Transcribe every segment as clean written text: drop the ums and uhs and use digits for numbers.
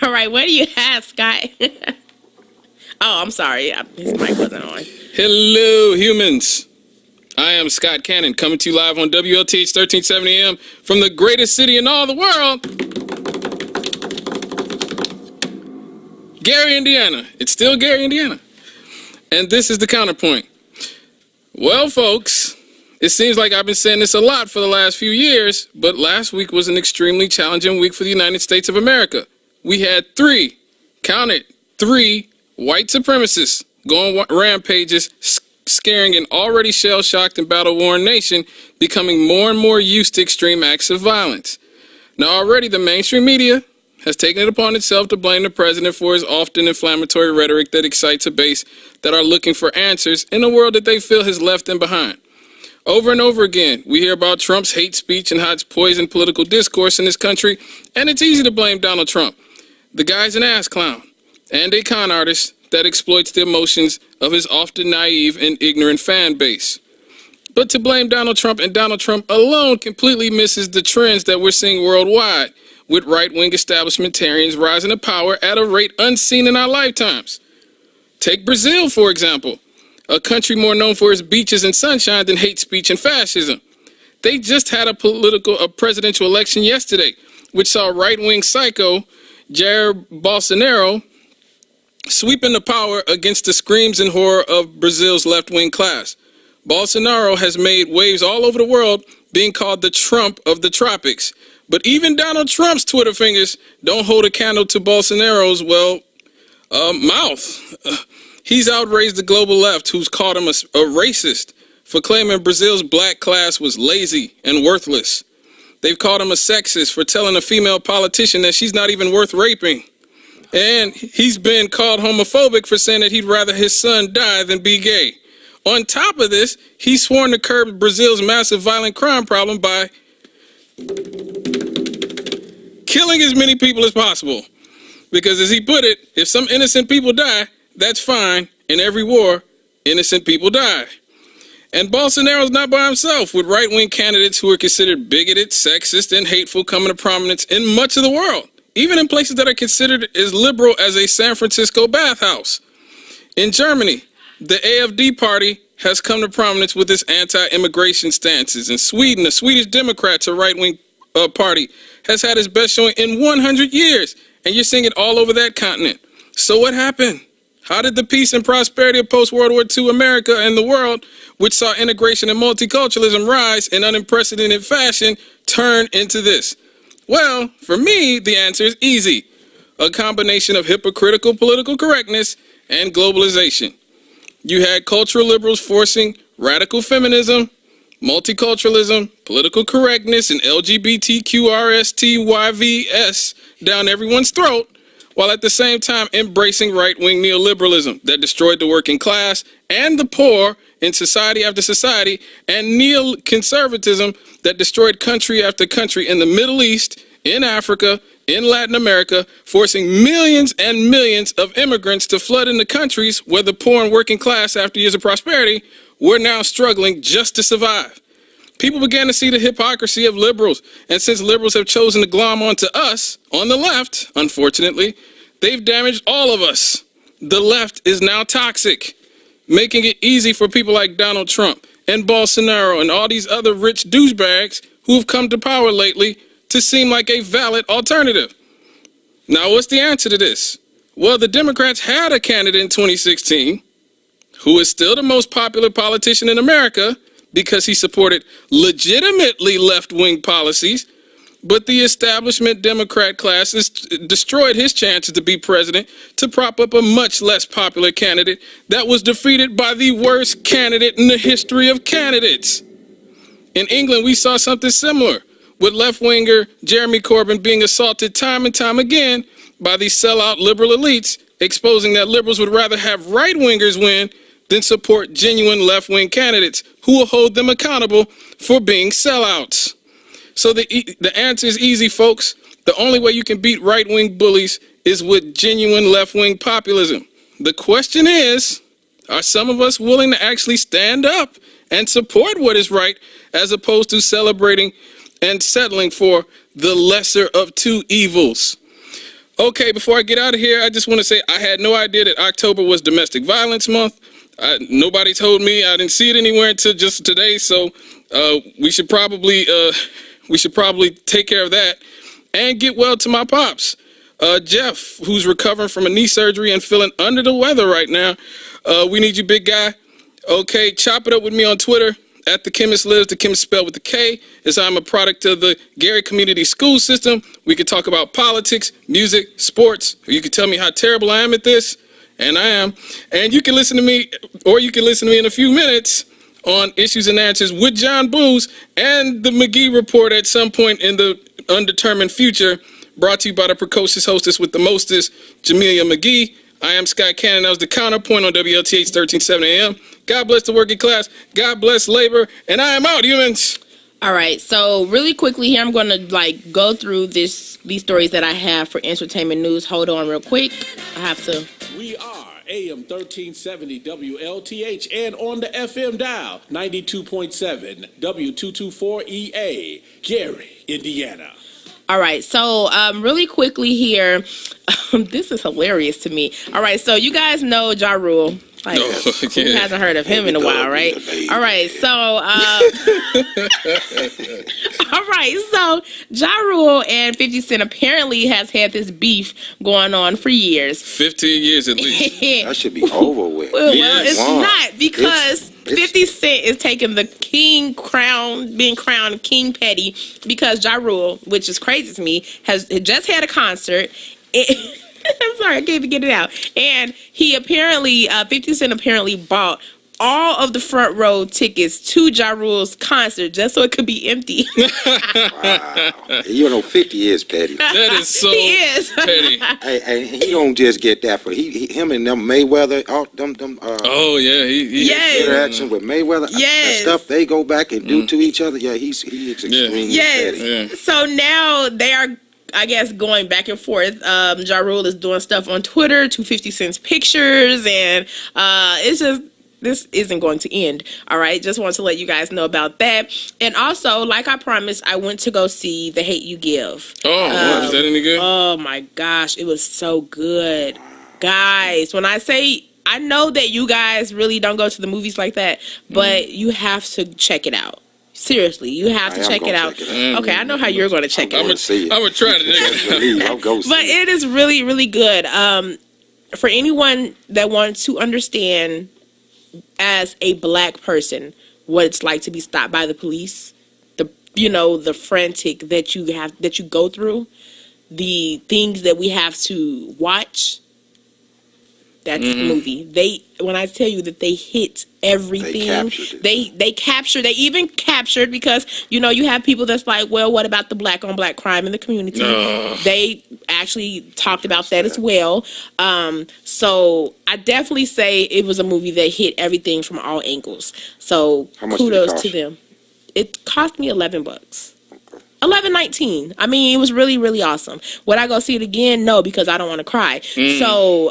All right, what do you have, Scott? Oh, I'm sorry. His mic wasn't on. Hello, humans. I am Scott Cannon, coming to you live on WLTH 1370 AM from the greatest city in all the world, Gary, Indiana. It's still Gary, Indiana. And this is the Counterpoint. Well, folks, it seems like I've been saying this a lot for the last few years, but last week was an extremely challenging week for the United States of America. We had three white supremacists going rampages, scaring an already shell-shocked and battle-worn nation, becoming more and more used to extreme acts of violence. Now, already the mainstream media has taken it upon itself to blame the president for his often inflammatory rhetoric that excites a base that are looking for answers in a world that they feel has left them behind. Over and over again, we hear about Trump's hate speech and how it's poisoned political discourse in this country, and it's easy to blame Donald Trump. The guy's an ass clown and a con artist that exploits the emotions of his often naive and ignorant fan base. But to blame Donald Trump and Donald Trump alone completely misses the trends that we're seeing worldwide, with right-wing establishmentarians rising to power at a rate unseen in our lifetimes. Take Brazil, for example, a country more known for its beaches and sunshine than hate speech and fascism. They just had a presidential election yesterday, which saw right-wing psycho Jair Bolsonaro sweeping the power against the screams and horror of Brazil's left-wing class. Bolsonaro has made waves all over the world, being called the Trump of the tropics. But even Donald Trump's Twitter fingers don't hold a candle to Bolsonaro's, mouth. He's outraged the global left, who's called him a racist for claiming Brazil's black class was lazy and worthless. They've called him a sexist for telling a female politician that she's not even worth raping. And he's been called homophobic for saying that he'd rather his son die than be gay. On top of this, he's sworn to curb Brazil's massive violent crime problem by killing as many people as possible. Because as he put it, if some innocent people die, that's fine. In every war, innocent people die. And Bolsonaro's not by himself, with right-wing candidates who are considered bigoted, sexist, and hateful coming to prominence in much of the world, even in places that are considered as liberal as a San Francisco bathhouse. In Germany, the AfD party has come to prominence with its anti-immigration stances. In Sweden, the Swedish Democrats, a right-wing party, has had its best showing in 100 years, and you're seeing it all over that continent. So what happened? How did the peace and prosperity of post-World War II America and the world, which saw integration and multiculturalism rise in unprecedented fashion, turn into this? Well, for me, the answer is easy. A combination of hypocritical political correctness and globalization. You had cultural liberals forcing radical feminism, multiculturalism, political correctness, and LGBTQRSTYVS down everyone's throat, while at the same time embracing right-wing neoliberalism that destroyed the working class and the poor in society after society, and neoconservatism that destroyed country after country in the Middle East, in Africa, in Latin America, forcing millions and millions of immigrants to flood into countries where the poor and working class, after years of prosperity, were now struggling just to survive. People began to see the hypocrisy of liberals, and since liberals have chosen to glom onto us, on the left, unfortunately, they've damaged all of us. The left is now toxic, making it easy for people like Donald Trump and Bolsonaro and all these other rich douchebags who have come to power lately to seem like a valid alternative. Now, what's the answer to this? Well, the Democrats had a candidate in 2016 who is still the most popular politician in America because he supported legitimately left-wing policies, but the establishment Democrat class has destroyed his chances to be president to prop up a much less popular candidate that was defeated by the worst candidate in the history of candidates. In England, we saw something similar, with left-winger Jeremy Corbyn being assaulted time and time again by these sellout liberal elites, exposing that liberals would rather have right-wingers win than support genuine left-wing candidates who will hold them accountable for being sellouts. So the answer is easy, folks. The only way you can beat right-wing bullies is with genuine left-wing populism. The question is, are some of us willing to actually stand up and support what is right, as opposed to celebrating and settling for the lesser of two evils? Okay, before I get out of here, I just want to say I had no idea that October was Domestic Violence Month. Nobody told me. I didn't see it anywhere until just today. So we should probably take care of that and get well to my pops. Jeff, who's recovering from a knee surgery and feeling under the weather right now. We need you, big guy. Okay, chop it up with me on Twitter. At The Chemist Lives, The Chemist spelled with a K, as I'm a product of the Gary Community School System. We can talk about politics, music, sports. You can tell me how terrible I am at this, and I am. And you can listen to me, or you can listen to me in a few minutes on Issues and Answers with John Booz and the McGee Report at some point in the undetermined future, brought to you by the precocious hostess with the mostest, Jamelia McGee. I am Scott Cannon. That was The Counterpoint on WLTH 1370 AM. God bless the working class. God bless labor. And I am out, humans. All right. So really quickly here, I'm going to go through these stories that I have for entertainment news. Hold on real quick. I have to. We are AM 1370 WLTH and on the FM dial 92.7 W224EA, Gary, Indiana. All right, so really quickly here, this is hilarious to me. All right, so you guys know Ja Rule. Who hasn't heard of him in a while, right? All right, so Ja Rule and 50 Cent apparently has had this beef going on for years. 15 years at least. That should be over with. Well, it's not, because 50 Cent is taking the king crown, being crowned King Petty, because Ja Rule, which is crazy to me, has just had a concert. I'm sorry, I can't even get it out. And he apparently, 50 Cent apparently bought all of the front row tickets to Ja Rule's concert just so it could be empty. Wow. You know, 50 is petty. That is so He is. petty. Hey, he don't just get that for him and them Mayweather, all them Oh, yeah. He Yes. interaction with Mayweather, Yes. that stuff they go back and do to each other. Yeah, he's extremely Yes. petty. Yeah. So now they are, I guess, going back and forth. Ja Rule is doing stuff on Twitter to 50 Cent's pictures, and it's just, this isn't going to end. All right, just want to let you guys know about that. And also, like I promised, I went to go see The Hate U Give. Oh, is that any good? Oh my gosh, it was so good. Guys, when I say, I know that you guys really don't go to the movies like that, but you have to check it out. Seriously, you have to check it out. Okay, I know how you're going to check it out. I'm going to try to check it out. I'll go see But it is really, really good. For anyone that wants to understand, as a black person, what it's like to be stopped by the police, the frantic that you go through, the things that we have to watch. That's the movie. When I tell you that they hit everything, they captured. They even captured, because you have people that's like, well, what about the black on black crime in the community? No. They actually talked about that as well. So I definitely say it was a movie that hit everything from all angles. So kudos to them. It cost me $11. $11.19. I mean, it was really, really awesome. Would I go see it again? No, because I don't want to cry. So,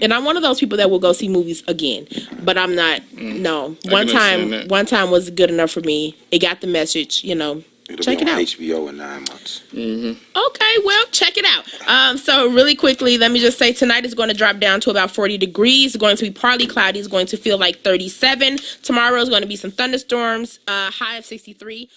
and I'm one of those people that will go see movies again, but I'm not. No, one time was good enough for me. It got the message. Check it out. HBO in 9 months. Okay, well, check it out. So really quickly, let me just say tonight is going to drop down to about 40 degrees. It's going to be partly cloudy. It's going to feel like 37. Tomorrow is going to be some thunderstorms. High of 63.